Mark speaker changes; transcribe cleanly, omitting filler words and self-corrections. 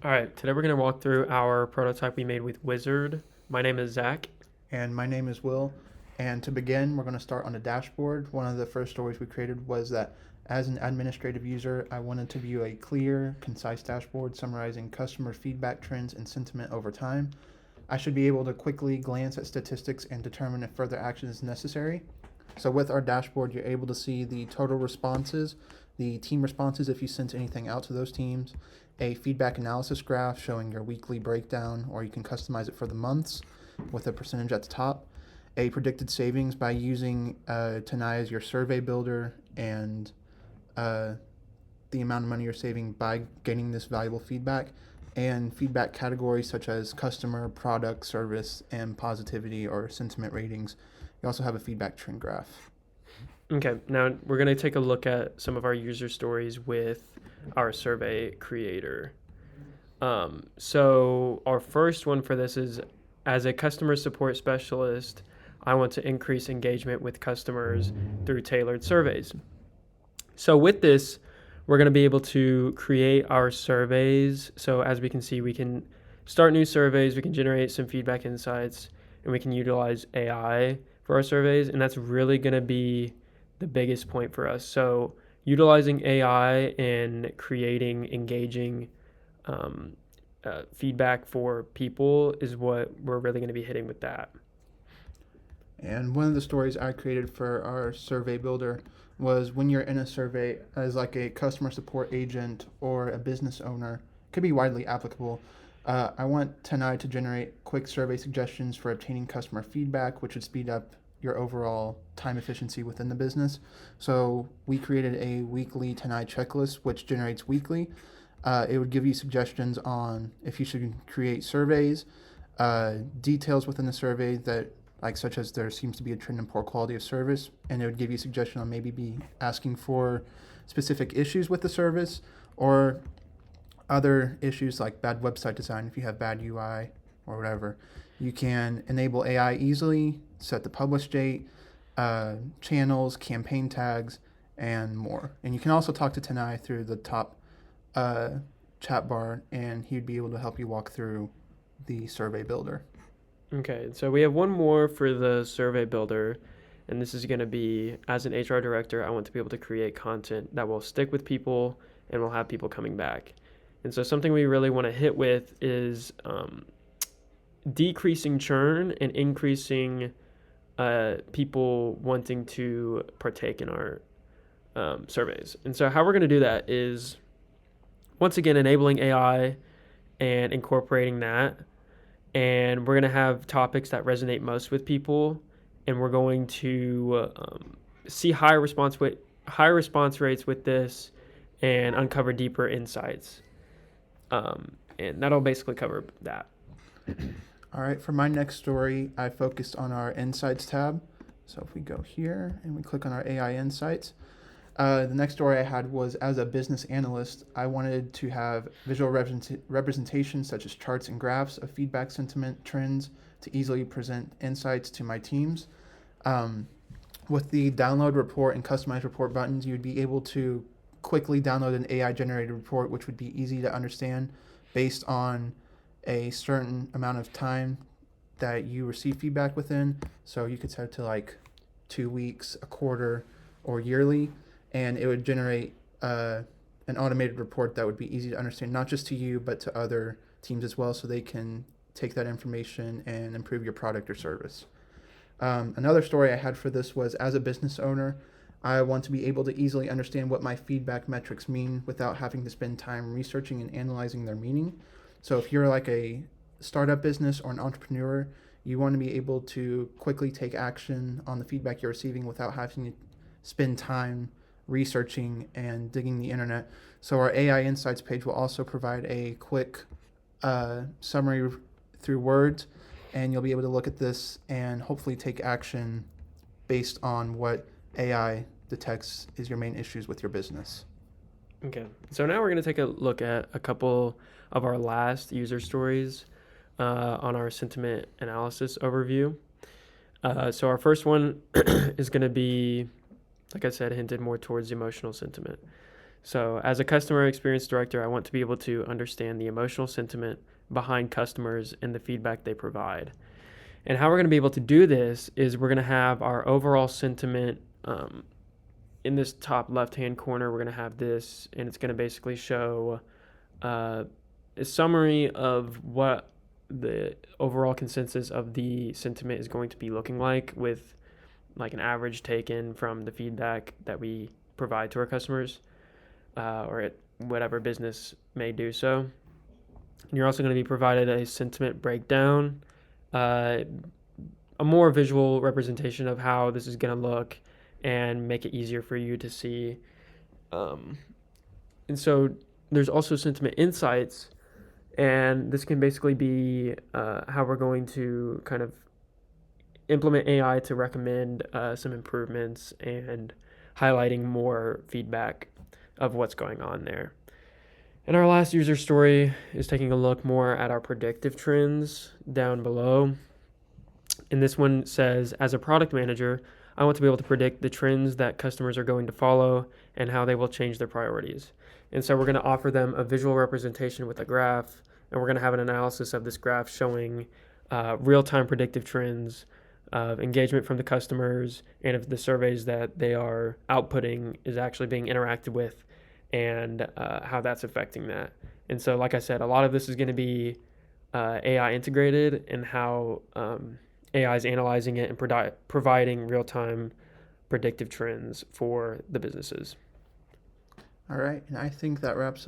Speaker 1: All right, today we're going to walk through our prototype we made with Uizard. My name is Zach.
Speaker 2: And my name is Will. And to begin, we're going to start on the dashboard. One of the first stories we created was that as an administrative user, I wanted to view a clear, concise dashboard summarizing customer feedback trends and sentiment over time. I should be able to quickly glance at statistics and determine if further action is necessary. So with our dashboard, you're able to see the total responses, the team responses if you sent anything out to those teams, a feedback analysis graph showing your weekly breakdown, or you can customize it for the months with a percentage at the top, a predicted savings by using TennAi as your survey builder, and uh, the amount of money you're saving by getting this valuable feedback, and feedback categories such as customer, product, service, and positivity or sentiment ratings. You also have a feedback trend graph.
Speaker 1: Okay, now we're going to take a look at some of our user stories with our survey creator. So our first one for this is, as a customer support specialist, I want to increase engagement with customers through tailored surveys. So with this, we're going to be able to create our surveys. So as we can see, we can start new surveys, we can generate some feedback insights, and we can utilize AI for our surveys. And that's really going to be the biggest point for us. So utilizing AI and creating engaging feedback for people is what we're really going to be hitting with that.
Speaker 2: And one of the stories I created for our survey builder was when you're in a survey as like a customer support agent or a business owner, could be widely applicable. I want TennAi to generate quick survey suggestions for obtaining customer feedback, which would speed up your overall time efficiency within the business. So we created a weekly TennAi checklist, which generates weekly. It would give you suggestions on if you should create surveys, details within the survey that like such as there seems to be a trend in poor quality of service, and it would give you a suggestion on maybe be asking for specific issues with the service or other issues like bad website design if you have bad UI or whatever. You can enable AI easily, set the publish date, channels, campaign tags, and more. And you can also talk to TennAi through the top chat bar, and he'd be able to help you walk through the survey builder.
Speaker 1: Okay, so we have one more for the survey builder, and this is going to be, as an HR director, I want to be able to create content that will stick with people and will have people coming back. And so something we really want to hit with is decreasing churn and increasing people wanting to partake in our surveys. And so how we're going to do that is, once again, enabling AI and incorporating that. And we're going to have topics that resonate most with people. And we're going to see higher response rates with this and uncover deeper insights. And that'll basically cover that.
Speaker 2: All right, for my next story, I focused on our Insights tab. So if we go here and we click on our AI Insights, the next story I had was, as a business analyst, I wanted to have visual representation such as charts and graphs of feedback sentiment trends to easily present insights to my teams. With the download report and customize report buttons, you'd be able to quickly download an AI generated report, which would be easy to understand based on a certain amount of time that you receive feedback within. So you could set it to like 2 weeks, a quarter, or yearly, and it would generate an automated report that would be easy to understand, not just to you, but to other teams as well, so they can take that information and improve your product or service. Another story I had for this was, as a business owner, I want to be able to easily understand what my feedback metrics mean without having to spend time researching and analyzing their meaning. So if you're like a startup business or an entrepreneur, you want to be able to quickly take action on the feedback you're receiving without having to spend time researching and digging the internet. So our AI Insights page will also provide a quick summary through words, and you'll be able to look at this and hopefully take action based on what AI detects is your main issues with your business.
Speaker 1: Okay, so now we're going to take a look at a couple of our last user stories on our sentiment analysis overview. So our first one is going to be, like I said, hinted more towards emotional sentiment. So, as a customer experience director, I want to be able to understand the emotional sentiment behind customers and the feedback they provide. And how we're going to be able to do this is we're going to have our overall sentiment in this top left-hand corner. We're going to have this, and it's going to basically show a summary of what the overall consensus of the sentiment is going to be looking like, with like an average taken from the feedback that we provide to our customers, or at whatever business may do so. And you're also going to be provided a sentiment breakdown, a more visual representation of how this is going to look and make it easier for you to see. And so there's also sentiment insights, and this can basically be how we're going to kind of implement AI to recommend some improvements and highlighting more feedback of what's going on there. And our last user story is taking a look more at our predictive trends down below. And this one says, as a product manager, I want to be able to predict the trends that customers are going to follow and how they will change their priorities. And so we're going to offer them a visual representation with a graph, and we're going to have an analysis of this graph showing real-time predictive trends of engagement from the customers and if the surveys that they are outputting is actually being interacted with, and how that's affecting that. And so, like I said, a lot of this is going to be AI integrated, and how AI is analyzing it and providing real-time predictive trends for the businesses.
Speaker 2: All right, and I think that wraps up